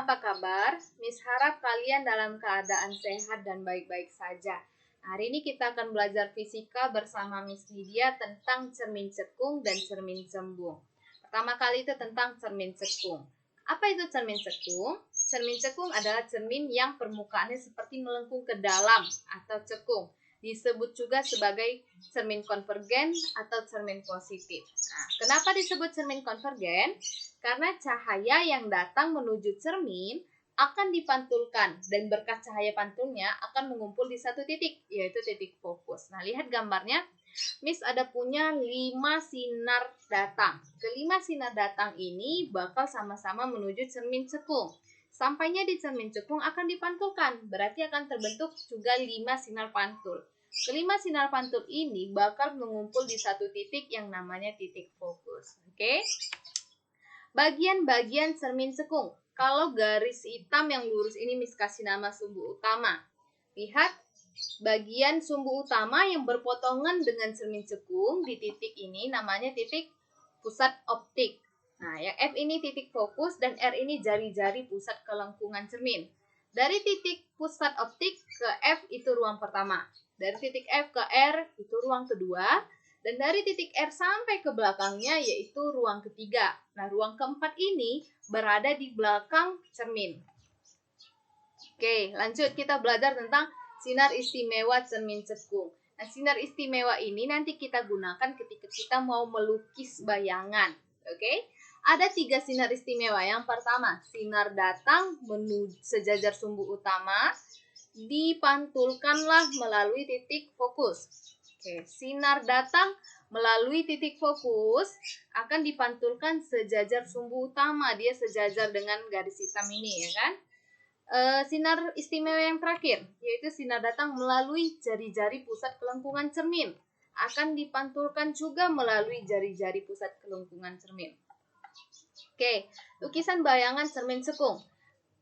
Apa kabar? Miss harap kalian dalam keadaan sehat dan baik-baik saja. Hari ini kita akan belajar fisika bersama Miss Lydia tentang cermin cekung dan cermin cembung. Pertama kali itu tentang cermin cekung. Apa itu cermin cekung? Cermin cekung adalah cermin yang permukaannya seperti melengkung ke dalam atau cekung. Disebut juga sebagai cermin konvergen atau cermin positif. Nah, kenapa disebut cermin konvergen? Karena cahaya yang datang menuju cermin akan dipantulkan dan berkas cahaya pantulnya akan mengumpul di satu titik, yaitu titik fokus. Nah, lihat gambarnya. Miss ada punya 5 sinar datang. Kelima sinar datang ini bakal sama-sama menuju cermin cekung. Sampainya di cermin cekung akan dipantulkan, berarti akan terbentuk juga 5 sinar pantul. Kelima sinar pantul ini bakal mengumpul di satu titik yang namanya titik fokus. Oke? Bagian-bagian cermin cekung. Kalau garis hitam yang lurus ini Miss kasih nama sumbu utama. Lihat bagian sumbu utama yang berpotongan dengan cermin cekung di titik ini namanya titik pusat optik. Nah, yang F ini titik fokus dan R ini jari-jari pusat kelengkungan cermin. Dari titik pusat optik ke F itu ruang pertama. Dari titik F ke R itu ruang kedua. Dan dari titik R sampai ke belakangnya yaitu ruang ketiga. Nah, ruang keempat ini berada di belakang cermin. Oke, lanjut kita belajar tentang sinar istimewa cermin cekung. Nah, sinar istimewa ini nanti kita gunakan ketika kita mau melukis bayangan. Oke, ada 3 sinar istimewa. Yang pertama, sinar datang menuju sejajar sumbu utama, dipantulkanlah melalui titik fokus. Oke, sinar datang melalui titik fokus akan dipantulkan sejajar sumbu utama. Dia sejajar dengan garis hitam ini, ya kan? Sinar istimewa yang terakhir, yaitu sinar datang melalui jari-jari pusat kelengkungan cermin. Akan dipantulkan juga melalui jari-jari pusat kelengkungan cermin. Oke, lukisan bayangan cermin cekung.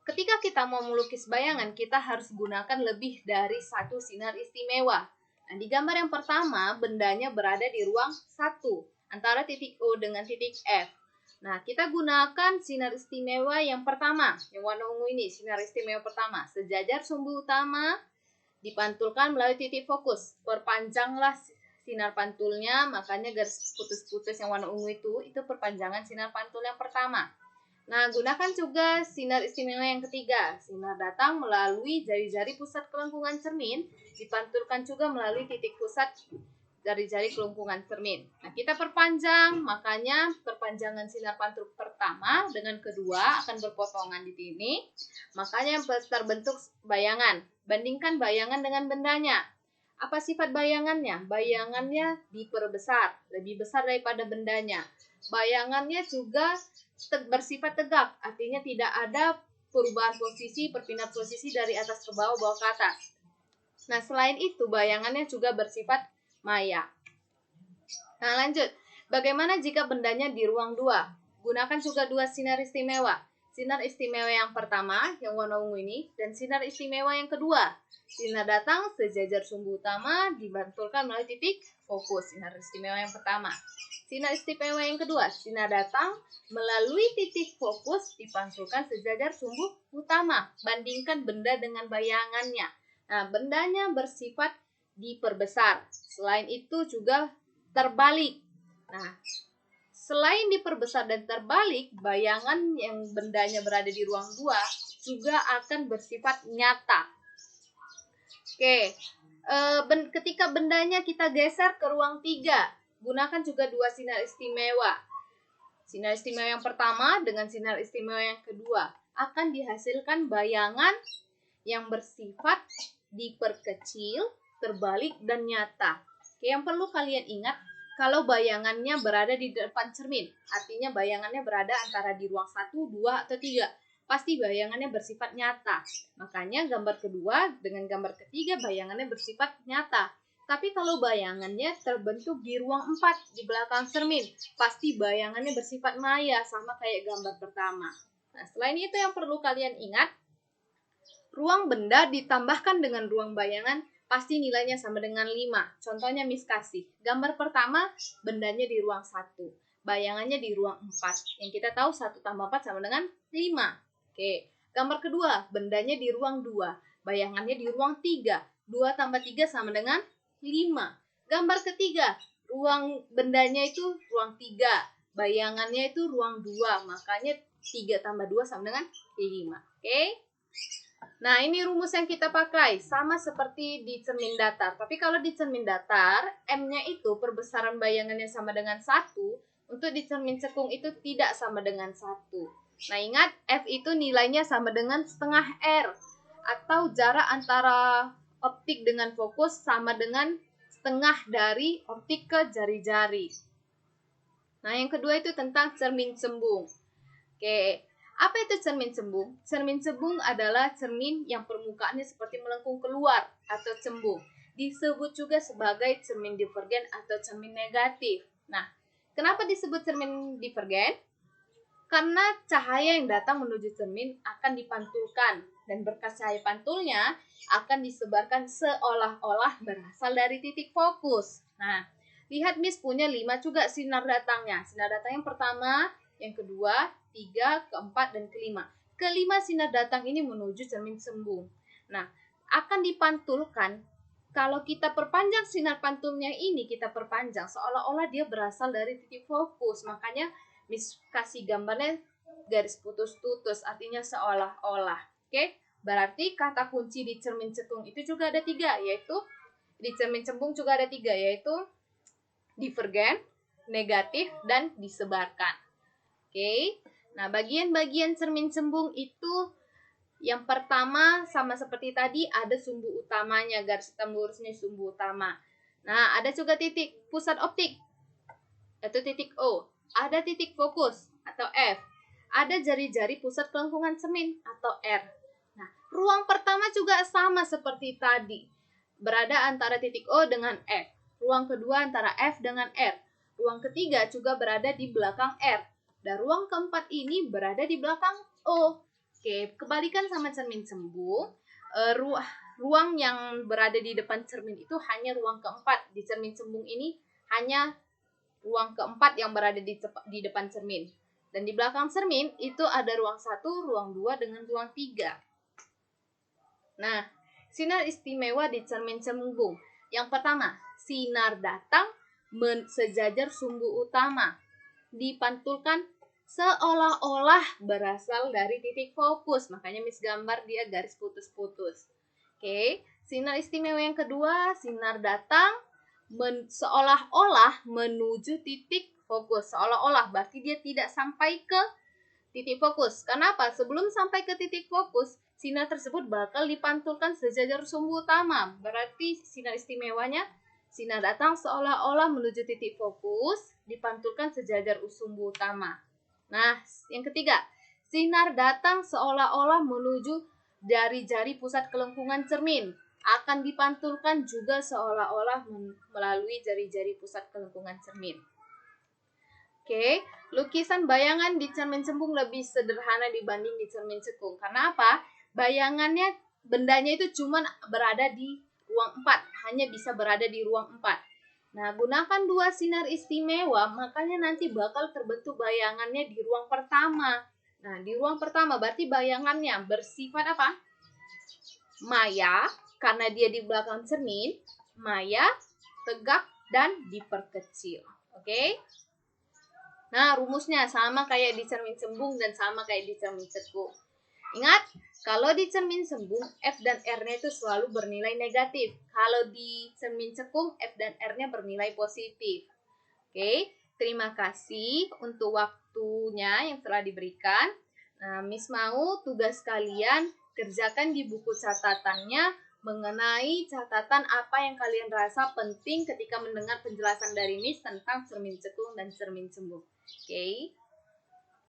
Ketika kita mau melukis bayangan, kita harus gunakan lebih dari satu sinar istimewa. Nah, di gambar yang pertama, bendanya berada di ruang 1, antara titik O dengan titik F. Nah, kita gunakan sinar istimewa yang pertama, yang warna ungu ini, sinar istimewa pertama. Sejajar sumbu utama dipantulkan melalui titik fokus. Perpanjanglah sinar pantulnya, makanya garis putus-putus yang warna ungu itu perpanjangan sinar pantul yang pertama. Nah, gunakan juga sinar istimewa yang ketiga. Sinar datang melalui jari-jari pusat kelengkungan cermin, dipantulkan juga melalui titik pusat jari-jari kelengkungan cermin. Nah, kita perpanjang, makanya perpanjangan sinar pantul pertama dengan kedua akan berpotongan di sini. Makanya terbentuk bayangan. Bandingkan bayangan dengan bendanya. Apa sifat bayangannya? Bayangannya diperbesar, lebih besar daripada bendanya. Bayangannya juga bersifat tegak, artinya tidak ada perubahan posisi, perpindahan posisi dari atas ke bawah, bawah ke atas. Nah, selain itu bayangannya juga bersifat maya. Nah, lanjut. Bagaimana jika bendanya di ruang 2? Gunakan juga 2 sinar istimewa. Sinar istimewa yang pertama, yang warna ungu ini, dan sinar istimewa yang kedua. Sinar datang sejajar sumbu utama dibantulkan melalui titik fokus. Sinar istimewa yang pertama. Sinar istimewa yang kedua, sinar datang melalui titik fokus dipantulkan sejajar sumbu utama. Bandingkan benda dengan bayangannya. Nah, bendanya bersifat diperbesar. Selain itu juga terbalik. Nah, selain diperbesar dan terbalik, bayangan yang bendanya berada di ruang 2 juga akan bersifat nyata. Oke, ketika bendanya kita geser ke ruang 3, gunakan juga 2 sinar istimewa. Sinar istimewa yang pertama dengan sinar istimewa yang kedua akan dihasilkan bayangan yang bersifat diperkecil, terbalik, dan nyata. Oke, yang perlu kalian ingat, kalau bayangannya berada di depan cermin, artinya bayangannya berada antara di ruang 1, 2, atau 3. Pasti bayangannya bersifat nyata. Makanya gambar kedua dengan gambar ketiga bayangannya bersifat nyata. Tapi kalau bayangannya terbentuk di ruang 4 di belakang cermin, pasti bayangannya bersifat maya sama kayak gambar pertama. Nah, selain itu yang perlu kalian ingat, ruang benda ditambahkan dengan ruang bayangan pasti nilainya sama dengan 5. Contohnya Miss kasih. Gambar pertama bendanya di ruang 1, bayangannya di ruang 4. Yang kita tahu 1 tambah 4 sama dengan 5. Oke. Gambar kedua, bendanya di ruang 2, bayangannya di ruang 3. 2 tambah 3 sama dengan 5. Gambar ketiga, bendanya itu ruang 3, bayangannya itu ruang 2, makanya 3 tambah 2 sama dengan 5. Oke? Nah, ini rumus yang kita pakai, sama seperti di cermin datar. Tapi kalau di cermin datar, M-nya itu perbesaran bayangannya sama dengan 1, untuk di cermin cekung itu tidak sama dengan 1. Nah, ingat, F itu nilainya sama dengan setengah R, atau jarak antara optik dengan fokus sama dengan setengah dari optik ke jari-jari. Nah, yang kedua itu tentang cermin cembung. Oke. Apa itu cermin cembung? Cermin cembung adalah cermin yang permukaannya seperti melengkung keluar atau cembung. Disebut juga sebagai cermin divergen atau cermin negatif. Nah, kenapa disebut cermin divergen? Karena cahaya yang datang menuju cermin akan dipantulkan, dan berkas cahaya pantulnya akan disebarkan seolah-olah berasal dari titik fokus. Nah, lihat Miss punya 5 juga sinar datangnya. Sinar datang yang pertama, yang kedua, 3, keempat, dan kelima. Kelima sinar datang ini menuju cermin cembung. Nah, akan dipantulkan. Kalau kita perpanjang sinar pantulnya ini, kita perpanjang seolah-olah dia berasal dari titik fokus. Makanya Miss kasih gambarnya garis putus-putus, artinya seolah-olah. Oke? Berarti kata kunci di cermin cekung itu juga ada 3, yaitu di cermin cembung juga ada 3, yaitu divergen, negatif, dan disebarkan. Oke? Nah, bagian-bagian cermin cembung itu yang pertama sama seperti tadi, ada sumbu utamanya, garis hitam lurusnya sumbu utama. Nah, ada juga titik pusat optik, yaitu titik O. Ada titik fokus atau F. Ada jari-jari pusat kelengkungan cermin atau R. Nah, ruang pertama juga sama seperti tadi, berada antara titik O dengan F. Ruang kedua antara F dengan R. Ruang ketiga juga berada di belakang R. Dan ruang keempat ini berada di belakang O. Oke, kebalikan sama cermin cembung, ruang yang berada di depan cermin itu hanya ruang keempat. Di cermin cembung ini hanya ruang keempat yang berada di depan cermin. Dan di belakang cermin itu ada ruang 1, ruang 2, dengan ruang 3. Nah, sinar istimewa di cermin cembung. Yang pertama, sinar datang sejajar sumbu utama. Dipantulkan seolah-olah berasal dari titik fokus. Makanya Miss gambar dia garis putus-putus. Oke, sinar istimewa yang kedua, sinar datang seolah-olah menuju titik fokus. Seolah-olah berarti dia tidak sampai ke titik fokus. Kenapa? Sebelum sampai ke titik fokus, sinar tersebut bakal dipantulkan sejajar sumbu utama. Berarti sinar istimewanya, sinar datang seolah-olah menuju titik fokus, dipantulkan sejajar sumbu utama. Nah, yang ketiga, sinar datang seolah-olah menuju jari-jari pusat kelengkungan cermin, akan dipantulkan juga seolah-olah melalui jari-jari pusat kelengkungan cermin. Oke, lukisan bayangan di cermin cembung lebih sederhana dibanding di cermin cekung. Karena apa? Bayangannya, bendanya itu cuma berada di ruang 4, hanya bisa berada di ruang 4. Nah, gunakan 2 sinar istimewa, makanya nanti bakal terbentuk bayangannya di ruang pertama. Nah, di ruang pertama berarti bayangannya bersifat apa? Maya, karena dia di belakang cermin, maya, tegak, dan diperkecil. Oke? Nah, rumusnya sama kayak di cermin cembung dan sama kayak di cermin cekung. Ingat, kalau di cermin cembung, F dan R-nya itu selalu bernilai negatif. Kalau di cermin cekung, F dan R-nya bernilai positif. Oke, terima kasih untuk waktunya yang telah diberikan. Nah, Miss mau tugas kalian kerjakan di buku catatannya mengenai catatan apa yang kalian rasa penting ketika mendengar penjelasan dari Miss tentang cermin cekung dan cermin cembung. Oke.